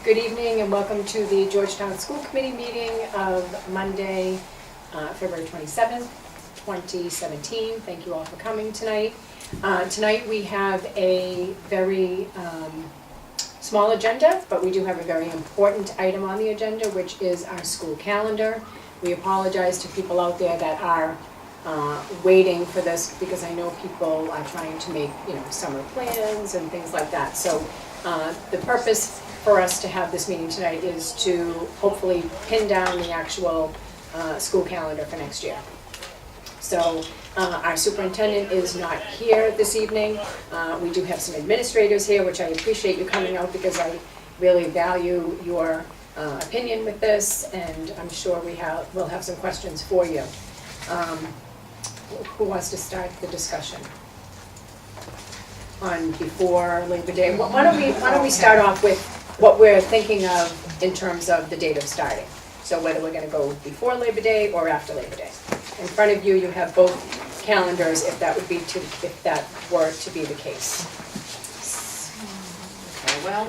Good evening and welcome to the Georgetown School Committee meeting of Monday, February 27th, 2017. Thank you all for coming tonight. Tonight we have a very small agenda, but we do have a very important item on the agenda, which is our school calendar. We apologize to people out there that are waiting for this because I know people are trying to make, summer plans and things like that. So the purpose for us to have this meeting tonight is to hopefully pin down the actual school calendar for next year. So our superintendent is not here this evening. We do have some administrators here, which I appreciate you coming out because I really value your opinion with this, and I'm sure we'll have some questions for you. Who wants to start the discussion on before Labor Day? Why don't we start off with what we're thinking of in terms of the date of starting. So whether we're gonna go before Labor Day or after Labor Day. In front of you, you have both calendars if that were to be the case. Okay, well,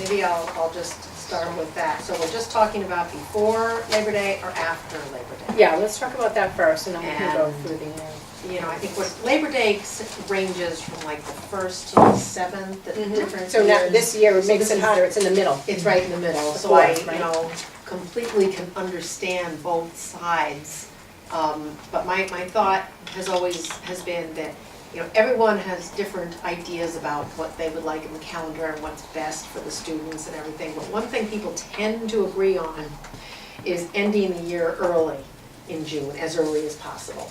maybe I'll just start with that. So we're just talking about before Labor Day or after Labor Day? Yeah, let's talk about that first and then we can go through the... I think what Labor Day ranges from like the 1st to the 7th, different So now, years. this year it makes it harder, it's in the middle. It's right in the middle, The so fourth, I, right? completely can understand both sides. But my thought has been that, everyone has different ideas about what they would like in the calendar and what's best for the students and everything. But one thing people tend to agree on is ending the year early in June, as early as possible.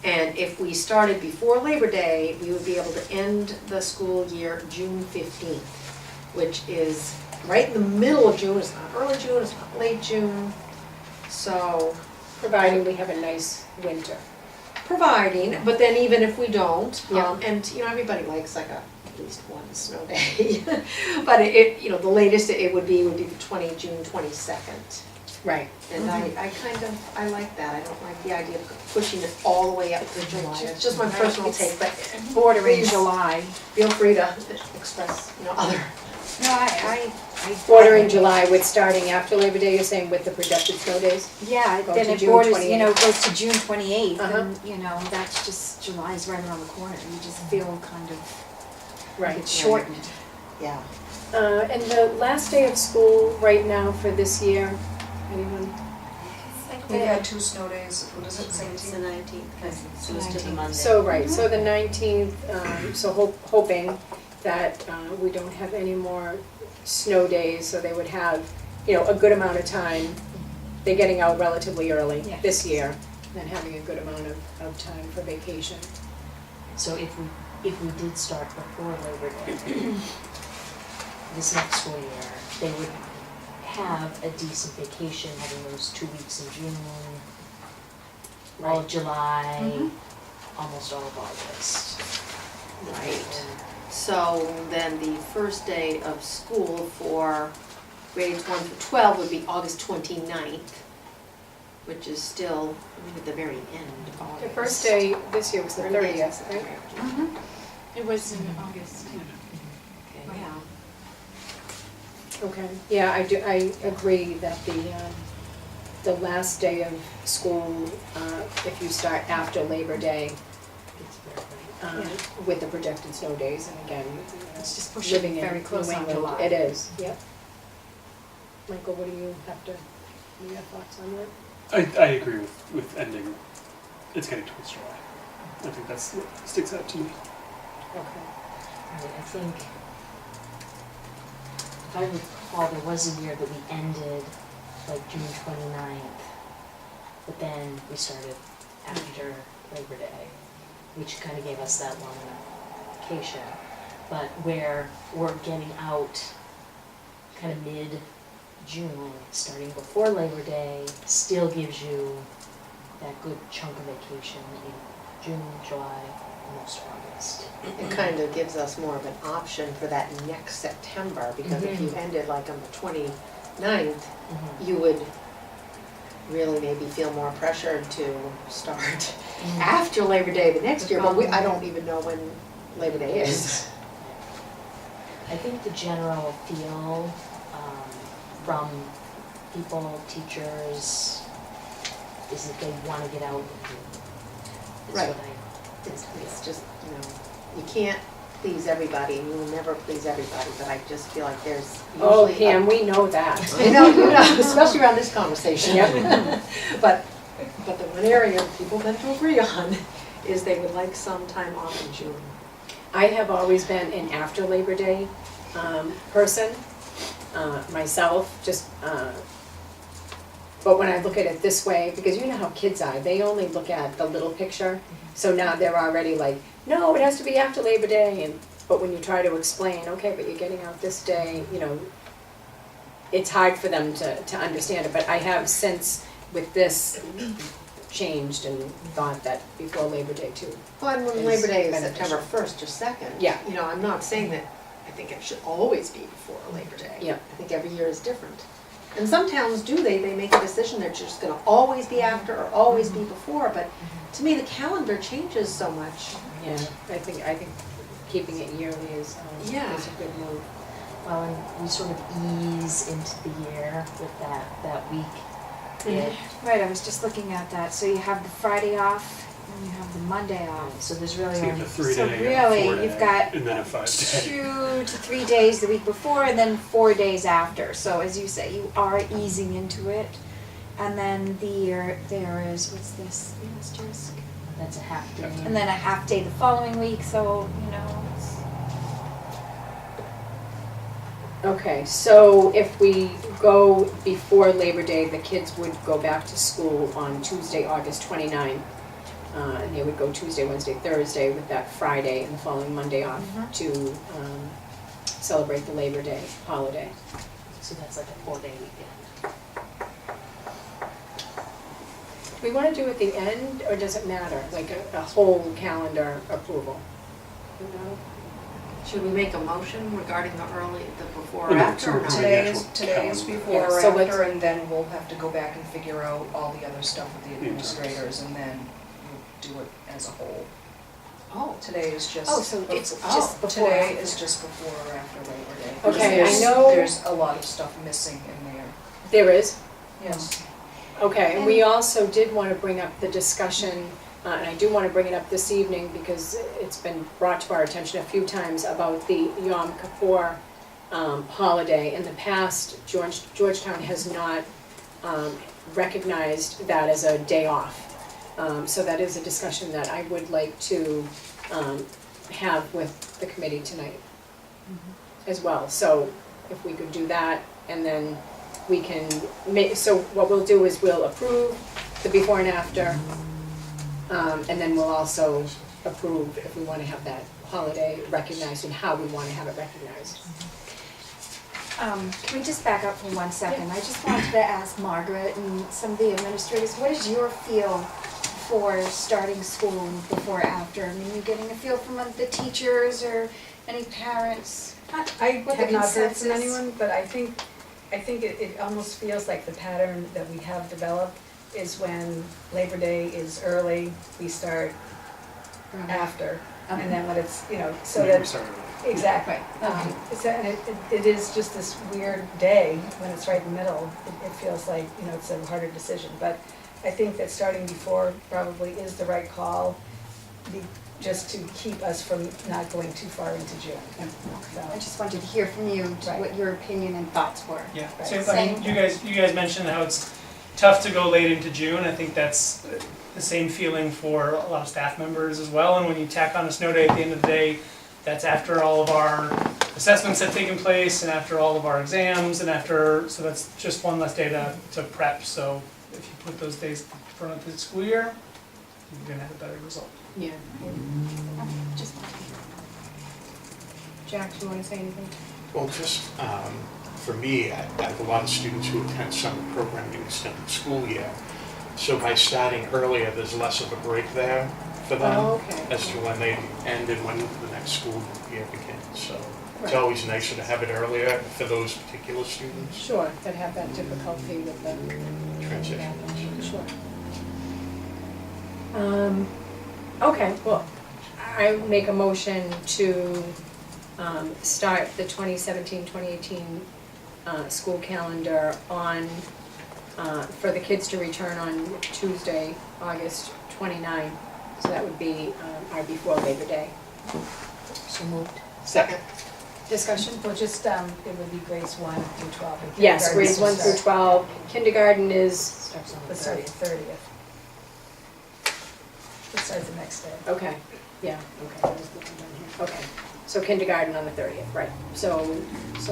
And if we started before Labor Day, we would be able to end the school year June 15th, which is right in the middle of June. It's not early June, it's not late June. So, Providing we have a nice winter. but then even if we don't, Yeah. and everybody likes like at least one snow day. But the latest it would be the June 22nd. Right. And I like that. I don't like the idea of pushing it all the way up to July. It's just my personal take, but Bordering please July. feel free to express, other. No, I. Bordering July with starting after Labor Day, you're saying with the projected snow days? Yeah, Go then to it June borders, 28th. goes to June 28th, Uh-huh. and, that's just, July's right around the corner. You just feel kind of like Right. it's shortened. Yeah. And the last day of school right now for this year, anyone? We had 2 snow days, what is it, It's the 17? 19th, because it was to the Monday. So, right, so the 19th, so hoping that we don't have any more snow days, so they would have, a good amount of time. They're getting out relatively early Yeah. this year, and having a good amount of time for vacation. So if we did start before Labor Day, this next school year, they would have a decent vacation, having those 2 weeks in June, all of July, almost all of August. Right. So then the first day of school for grades 1 through 12 would be August 29th, which is still, at the very end of August. The first day this year was the 30th, right? It was in August. Okay. Wow. Okay, yeah, I agree that the last day of school, if you start after Labor Day, with the projected snow days, and again, It's just pushing living in very close New on England, July. it is, yep. Michael, what do you have to, what are your thoughts on that? I agree with ending, it's getting towards July. I think that's what sticks out to me. Okay. I think, if I recall, there was a year that we ended like June 29th, but then we started after Labor Day, which kind of gave us that long vacation. But where we're getting out kind of mid-June, starting before Labor Day, still gives you that good chunk of vacation in June, July, almost August. It kind of gives us more of an option for that next September, because if you ended like on the 29th, you would really maybe feel more pressured to start after Labor Day the next year, but I don't even know when Labor Day is. I think the general feel from people, teachers, is that they wanna get out. Is Right. what I tend to feel. It's just, you know, you can't please everybody, and you will never please everybody, but I just feel like there's Oh, usually a- Pam, we know that. I know, you know, especially around this conversation. Yep. But the one area people tend to agree on is they would like some time off in June. I have always been an after Labor Day person, myself, just, but when I look at it this way, because you know how kids are, they only look at the little picture, so now they're already like, no, it has to be after Labor Day, and, but when you try to explain, okay, but you're getting out this day, you know, it's hard for them to understand it, but I have since, with this, changed and thought that before Labor Day too. Well, and when Is Labor Day is beneficial. September 1st or 2nd. Yeah. You know, I'm not saying that, I think it should always be before Labor Day. Yeah. I think every year is different. And some towns do, they make a decision they're just gonna always be after or always be before, but to me, the calendar changes so much. Yeah, I think keeping it yearly is Yeah. is a good move. Well, and we sort of ease into the year with that week. Mhm. Right, I was just looking at that, so you have the Friday off, and you have the Monday off. So there's really So you only, have a 3-day, So a really, 4-day, you've got and then a 5-day. 2 to 3 days the week before, and then 4 days after. So as you say, you are easing into it. And then there is, what's this, the asterisk? that's a half day. And then a half day the following week, so, you know, it's. Okay, so if we go before Labor Day, the kids would go back to school on Tuesday, August 29th. And they would go Tuesday, Wednesday, Thursday with that Friday and the following Monday off Mhm. to celebrate the Labor Day holiday. So that's like a 4-day weekend. Do we want to do it at the end, or does it matter, like a whole calendar approval? You know? Should we make a motion regarding the before or Well, no, after or so not? we're- Today is before Yeah, or so let's- after, and then we'll have to go back and figure out all the other stuff with the administrators, and then we'll do it as a whole. Oh, Today is just. Oh, so it's Oh, just before. Today is just before or after Labor Day. Okay, I There's- know- There's a lot of stuff missing in there. There is? Yes. Okay, and we also did want to bring up the discussion, and I do want to bring it up this evening because it's been brought to our attention a few times about the Yom Kippur holiday. In the past, Georgetown has not recognized that as a day off. So that is a discussion that I would like to have with the committee tonight as well. So if we could do that, and then we can make, so what we'll do is we'll approve the before and after, and then we'll also approve if we want to have that holiday recognized and how we want to have it recognized. Can we just back up for 1 second? I just wanted to ask Margaret and some of the administrators, what is your feel for starting school and before or after? I mean, you getting a feel from the teachers or any parents? I What the have not heard from consensus? anyone, but I think it almost feels like the pattern that we have developed is when Labor Day is early, we start after. And then when it's, you know, so Yeah, we that, started with- exactly. And it is just this weird day when it's right in the middle. It feels like, you know, it's a harder decision. But I think that starting before probably is the right call, just to keep us from not going too far into June. So, I just wanted to hear from you what your opinion and thoughts were. Yeah, Right. so I mean, Same. you guys mentioned how it's tough to go late into June. I think that's the same feeling for a lot of staff members as well. And when you tack on a snow day at the end of the day, that's after all of our assessments have taken place and after all of our exams and after, so that's just one less day to prep. So if you put those days in front of the school year, you're gonna have a better result. Yeah. Just wanted to hear. Jack, do you want to say anything? Well, just for me, I have a lot of students who attend summer programming extended school year. So by starting earlier, there's less of a break there for them Oh, okay. as to when they end and when the next school year begins. So it's Right. always nicer to have it earlier for those particular students. Sure, that have that difficulty with the Transition. Sure. Okay, well, I make a motion to start the 2017-2018 school calendar on, for the kids to return on Tuesday, August 29. So that would be our before Labor Day. So moved. Second. Discussion? Well, just, it would be grades 1 through 12. and Yes, kindergarten grades 1 will through start 12. Kindergarten is, Starts on the The starting 30th. 30th. It starts the next day. okay, yeah, okay, I was looking down here. Okay, so kindergarten on the 30th, right. So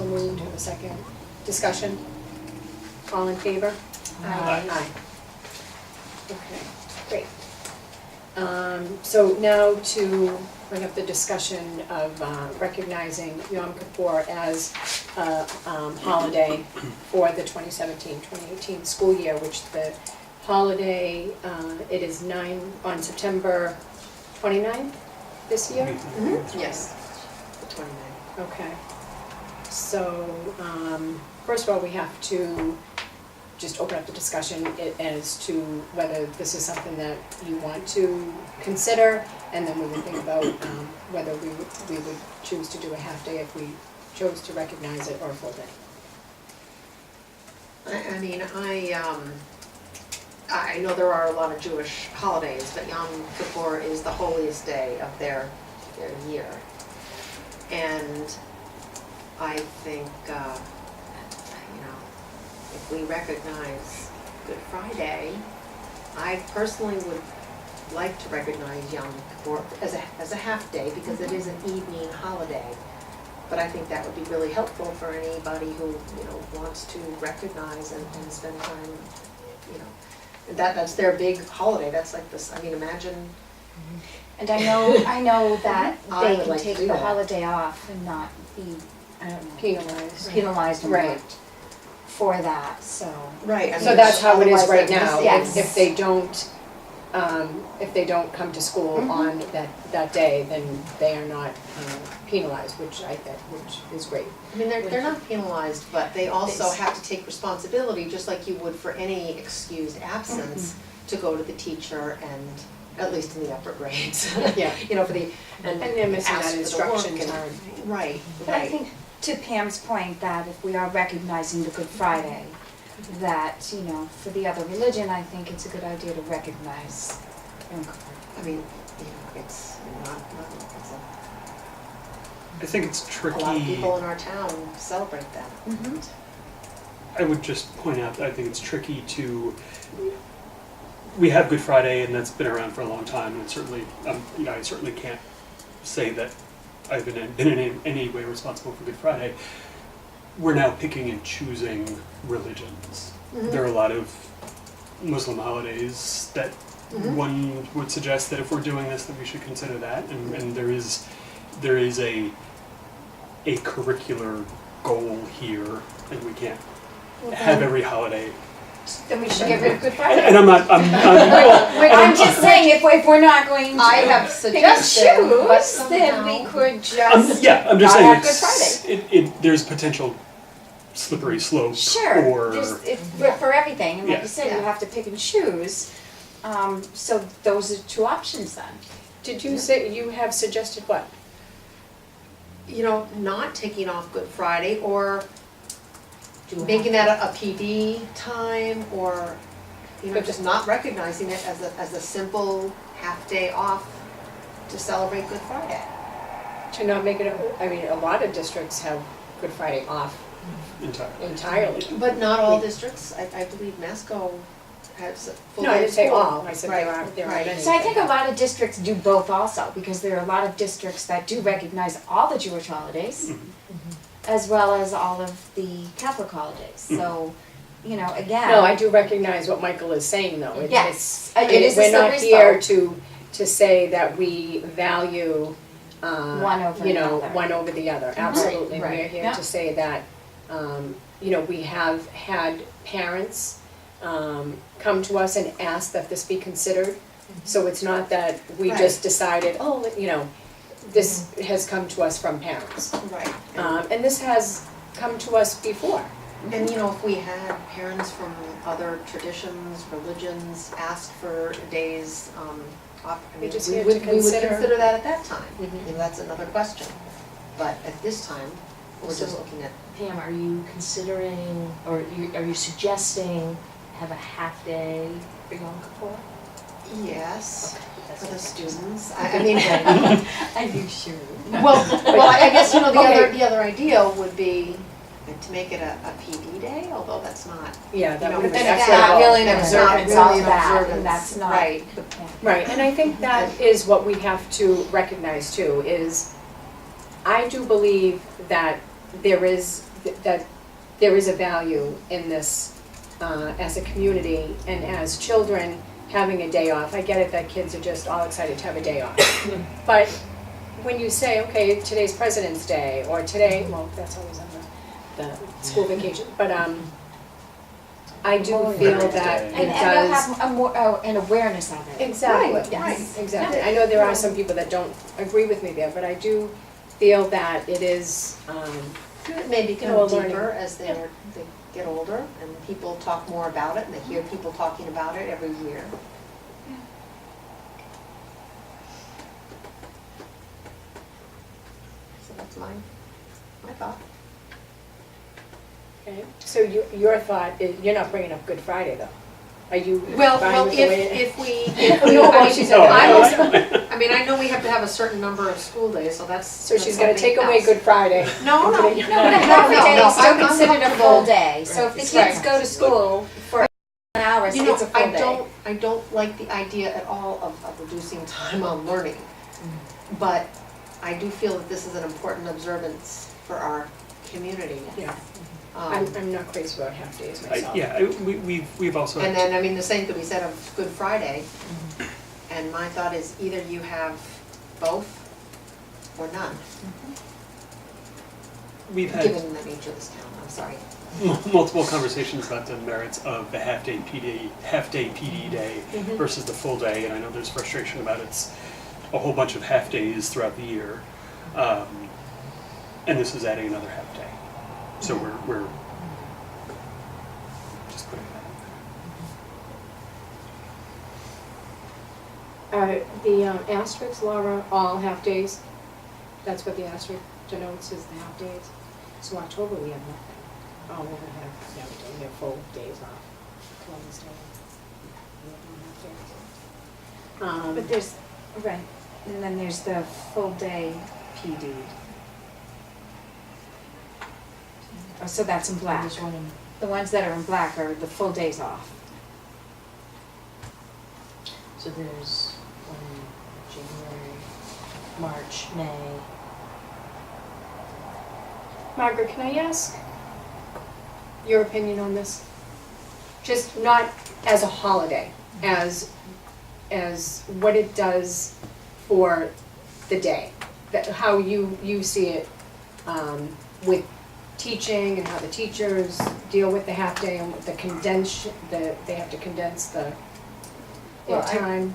moved, have a second. Discussion? All in favor? Aye. Okay, great. So now to bring up the discussion of recognizing Yom Kippur as a holiday for the 2017-2018 school year, which the holiday, it is on September 29th this year? Yes, the 29th. Okay. So, first of all, we have to just open up the discussion as to whether this is something that you want to consider, and then we would think about whether we would choose to do a half day if we chose to recognize it, or a full day. I mean, I know there are a lot of Jewish holidays, but Yom Kippur is the holiest day of their year. And I think, if we recognize Good Friday, I personally would like to recognize Yom Kippur as a half day, because it is an evening holiday. But I think that would be really helpful for anybody who, wants to recognize and spend time, and that's their big holiday. That's like this, I mean, imagine. And I know that I they would can like to take do the that. holiday off and not be, I don't know, Penalized. penalized and Right. worked for that, so. Right. So that's how it is Otherwise right they're now. missing- If they don't come to school Mhm. on that day, then they are not penalized, which is great. I mean, they're not penalized, but they also have to take responsibility, just like you would for any excused absence, to go to the teacher and, at least in the upper grades. Yeah. For the, And they're missing ask that for the instruction work and- time. Right, But I right. think, to Pam's point, that if we are recognizing the Good Friday, that, for the other religion, I think it's a good idea to recognize Yom Kippur. I mean, it's not, it's I think it's a tricky. lot of people in our town celebrate that. I would just point out that I think it's tricky to, we have Good Friday, and that's been around for a long time, and certainly, I certainly can't say that I've been in any way responsible for Good Friday. We're now picking and choosing religions. There are a lot of Muslim holidays that one would suggest that if we're doing this, that we should consider that, and there is a curricular goal here, and we can't have every holiday. Then we should get rid of Good Friday. And I'm I'm just saying, if we're not going to I have pick and suggested, but choose, then we somehow- could just I'm just not saying have Good Friday. there's potential slippery slope. Sure, Or for everything, and like Yeah. you said, you Yeah. have to pick and choose. So those are two options then. Did you say, you have suggested what? Not taking off Good Friday, or Do making half that a PD time, or, just not recognizing it as a simple half-day off to celebrate Good Friday. To not make it, a lot of districts have Good Friday off entirely. But not all districts. I believe Masco has a full No, I day didn't of say school. all, I said there aren't Right. any. So I think a lot of districts do both also, because there are a lot of districts that do recognize all the Jewish holidays, as well as all of the Catholic holidays. So, again. No, I do recognize what Michael is saying, though. Yes, it is a We're not slippery here slope. to say that we value, One over the other. one over the other, absolutely. Right, We're here yeah. to say that, we have had parents come to us and ask that this be considered. So it's not that we Right. just decided, this has come to us from parents. Right. And this has come to us before. And if we had parents from other traditions, religions ask for days off, We're just we here would to consider- consider that at that time. Mhm. That's another question. But at this time, we're just So- looking at, Pam, are you considering, or are you suggesting have a half day for Yom Kippur? yes, That's for the okay. students. I mean, Are you sure? well, I guess, you know, Okay. the other ideal would be to make it a PD day, although that's not, Yeah, you that know, would have been then it's equitable. not really an It's not observance really of an that, observance, and that's not right. the point. Right, and I think that is what we have to recognize too, is I do believe that there is a value in this as a community and as children having a day off. I get it that kids are just all excited to have a day off. But when you say, okay, today's President's Day, or today, well, that's always on the school vacation, but I do feel that it And they'll does. have a more, an awareness of it. Exactly, Right, yes, right. exactly. I know there are some people that don't agree with me there, but I do feel that it is, Maybe You know, a become learning. deeper as they get older and people talk more about it and they hear people talking about it every year. So that's my thought. okay. So your thought is, you're not bringing up Good Friday though? Are you Well, fine with the way it? if we, No, well, she said I mean, I know we have to have a certain number of school days, so that's. So she's that's gonna something take away else. Good Friday. No, no, and no, put it- No, but a half a day no, is still I'm considered a comfortable. full day, so if the Right. kids go to school for an hour, it's You a know, full day. I don't like the idea at all of reducing time on learning. But I do feel that this is an important observance for our community. Yeah, Um, I'm not crazy about half days myself. We've also. And then, I mean, the same could be said of Good Friday. And my thought is either you have both or none, We've had given the nature of this town, I'm sorry. multiple conversations about the merits of the half-day PD day Mhm. versus the full day, and I know there's frustration about it's a whole bunch of half-days throughout the year, and this is adding another half-day. So we're just putting that. The asterisks, Laura, all half days, that's what the asterisk denotes, is the half days. So October, we have nothing. Oh, we have, we have full days off. Columbus Day. We have no half days. But there's, right, and then there's the full day PD. Oh, so that's in I'm black. just wondering, The ones that are in black are the full days off. so there's January, March, May. Margaret, can I ask your opinion on this? Just not as a holiday, as what it does for the day, that how you see it with teaching and how the teachers deal with the half day and with the they have to condense their Well, time.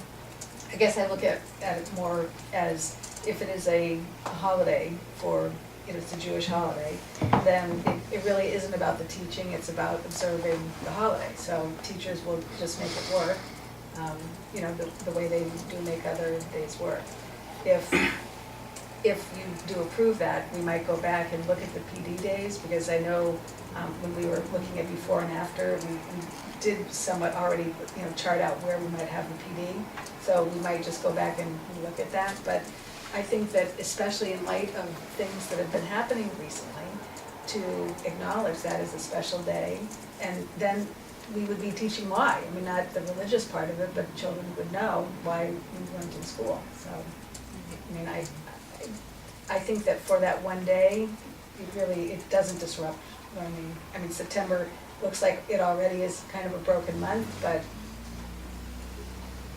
I guess I look at it more as if it is a holiday for, it's a Jewish holiday, then it really isn't about the teaching, it's about observing the holiday. So teachers will just make it work, the way they do make other days work. If you do approve that, we might go back and look at the PD days, because I know when we were looking at before and after, we did somewhat already, chart out where we might have the PD. So we might just go back and look at that. But I think that especially in light of things that have been happening recently, to acknowledge that as a special day, and then we would be teaching why. I mean, not the religious part of it, but children would know why we weren't in school. So, I mean, I think that for that one day, it doesn't disrupt learning. I mean, September looks like it already is kind of a broken month, but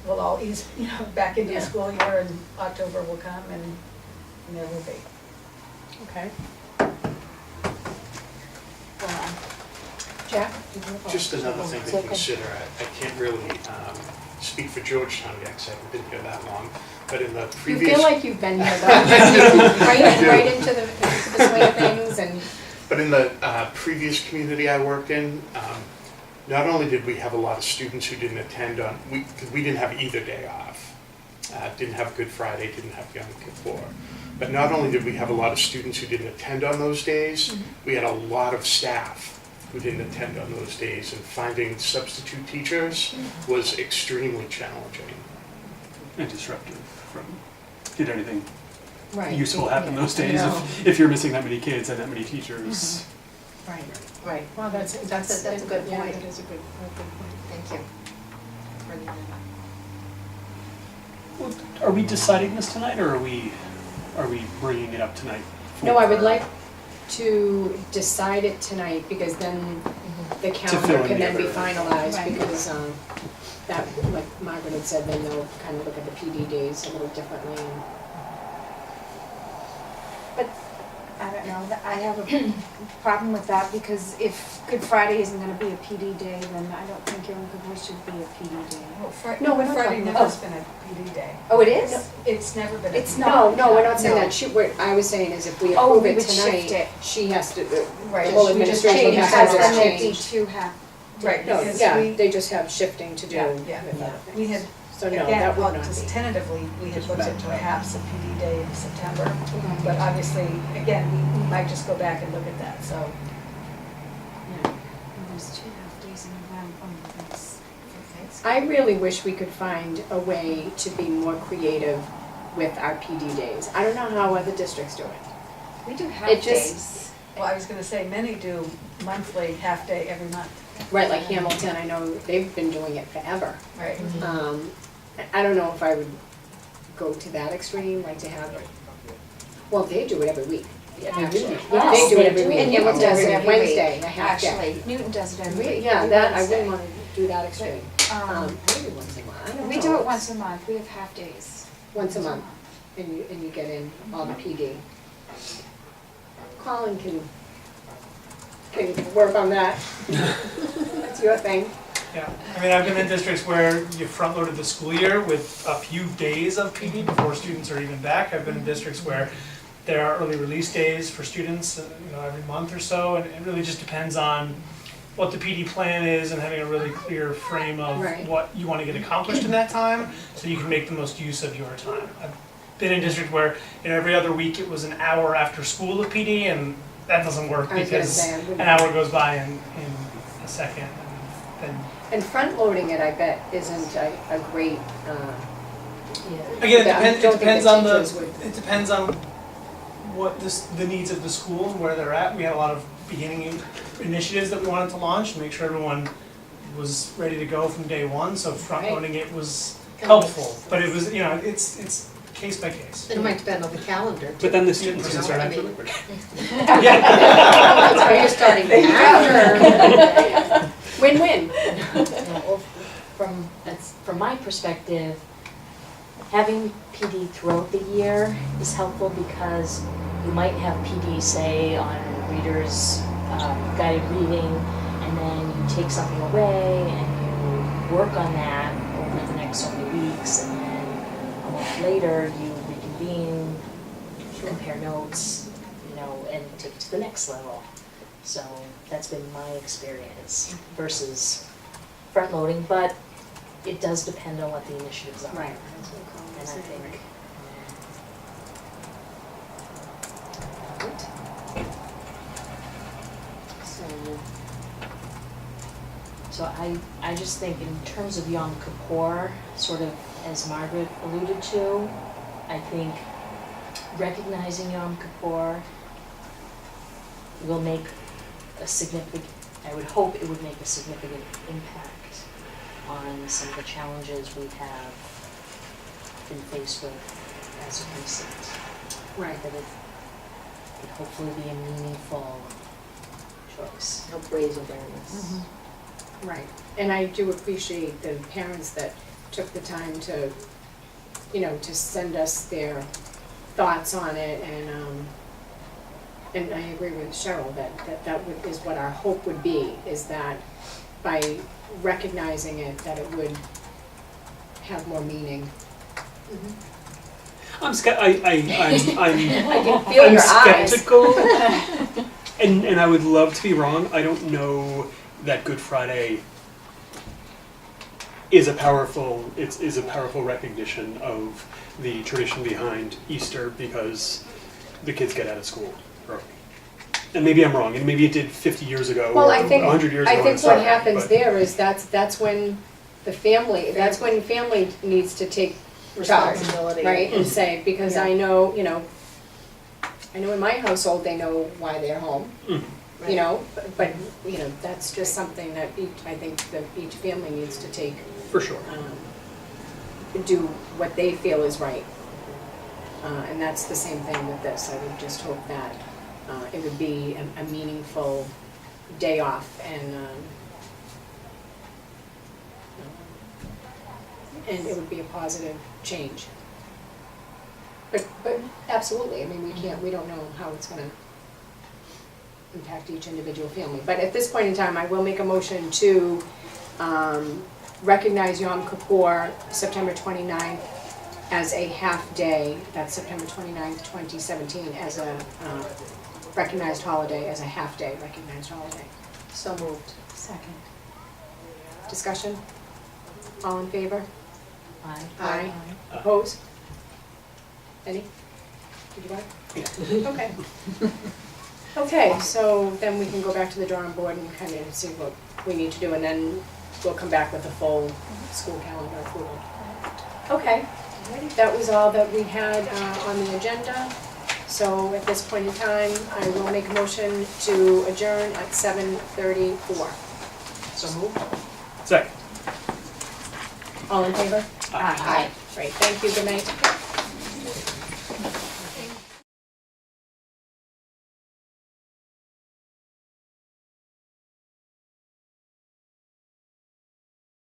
we'll all ease, back into the Yeah. school year, and October will come, and there will be. Okay. Jack? Just another thing It's to okay. consider, I can't really speak for Georgetown yet, because I haven't been here that long, but in the You previous. feel like you've been here though, right into the swing of things and. But in the previous community I worked in, not only did we have a lot of students who didn't attend because we didn't have either day off. Didn't have Good Friday, didn't have Yom Kippur. But not only did we have a lot of students who didn't attend on those days, we had a lot of staff who didn't attend on those days, and finding substitute teachers was extremely challenging. And disruptive from, did anything Right. useful happen those days No. if you're missing that many kids and that many teachers? Right. Right, Well, that's a good yeah, point. it is a good point. thank you. Bringing that up. Well, are we deciding this tonight, or are we bringing it up tonight? No, I would like to decide it tonight, because then the fill calendar in can the then be other- finalized, Right. because that, like Margaret had said, then they'll kind of look at the PD days a little differently. But I don't know, I have a problem with that because if Good Friday isn't gonna be a PD day, then I don't think Yom Kippur should be a PD day. Well, No, we're not Friday talking never about- has been a PD day. Oh, it is? It's never been a It's PD not. No, we're not saying No. that. What I was saying is if we Oh, approve we it would shift tonight, it. she has to, Right, the whole we just administration change has because to then just there'd be change. two half. Right, No, because yeah, we, they just have shifting to do Yeah, with yeah. other we things. had, So no, again, that would well, not just be. tentatively, we had looked at perhaps a PD day in September. Mhm. But obviously, again, we might just go back and look at that, so. There's two half days in November. Oh, that's. I really wish we could find a way to be more creative with our PD days. I don't know how other districts do it. We do half It just- days. Well, I was gonna say, many do monthly, half day every month. Right, like Hamilton, I know they've been doing it forever. Right. I don't know if I would go to that extreme, like to have, well, they do it every week. Actually, Yeah, they do it every yes, week. and Newton Hamilton does it every Wednesday, week. a half day. Actually, Newton does it every week. Yeah, every that, I Wednesday. wouldn't wanna do that extreme. Maybe once a month, I don't know. We do it once a month, we have half days. Once a month, and you get in all the PD. Colin can work on that. That's your thing. Yeah, I mean, I've been in districts where you front-loaded the school year with a few days of PD before students are even back. I've been in districts where there are early release days for students, every month or so, and it really just depends on what the PD plan is and having a really clear frame of Right. what you want to get accomplished in that time, so you can make the most use of your time. I've been in districts where, every other week it was an hour after school of PD, and that doesn't work I was gonna because say, I an wouldn't. hour goes by in a second, and then And front loading it, I bet, isn't a great, again, Yeah, I don't think depends the on teachers would- it depends on what the needs of the school and where they're at. We had a lot of beginning initiatives that we wanted to launch and make sure everyone was ready to go from day one, so front loading it was helpful, but it was, it's case by case. It might depend on the calendar. But then the too, students can you know, start I after mean, Labor Day. that's why you're starting after. Win-win. Well, from my perspective, having PD throughout the year is helpful because you might have PD, say, on readers, guided reading, and then you take something away and you work on that over the next so many weeks, and then a month later you reconvene, compare notes, and take it to the next level. So that's been my experience versus front loading, but it does depend on what the initiatives are. Right. And I think, so I just think in terms of Yom Kippur, sort of as Margaret alluded to, I think recognizing Yom Kippur will make a significant, I would hope it would make a significant impact on some of the challenges we have been faced with as a precinct. Right. That it could hopefully be a meaningful choice. Help raise awareness. Right, and I do appreciate the parents that took the time to, to send us their thoughts on it, and I agree with Cheryl that is what our hope would be, is that by recognizing it, that it would have more meaning. I'm I can feel I'm your eyes. skeptical, and I would love to be wrong. I don't know that Good Friday is a powerful recognition of the tradition behind Easter because the kids get out of school early. And maybe I'm wrong, and maybe it did 50 years ago Well, or I think, 100 years ago. I and think it's what not, happens but- there is that's when family needs to take charge, Responsibility. right? And say, because Yeah. I know in my household, they know why they're home, Mhm. you know, but, that's just something that I think that each family needs to take, For sure. do what they feel is right. And that's the same thing with this. I would just hope that it would be a meaningful day off and it would be a positive change. But absolutely, I mean, we don't know how it's gonna impact each individual family. But at this point in time, I will make a motion to recognize Yom Kippur, September 29th, as a half-day, that's September 29th, 2017, as a recognized holiday, as a half-day recognized holiday. So moved. Second. Discussion? All in favor? Aye. Aye. Opposed? Any? Did you got it? Okay. Okay, so then we can go back to the drawing board and kind of see what we need to do, and then we'll come back with a full school calendar approval. Okay, that was all that we had on the agenda. So at this point in time, I will make a motion to adjourn at 7:34. So moved. Second. All in favor? Aye. Great, thank you, good night.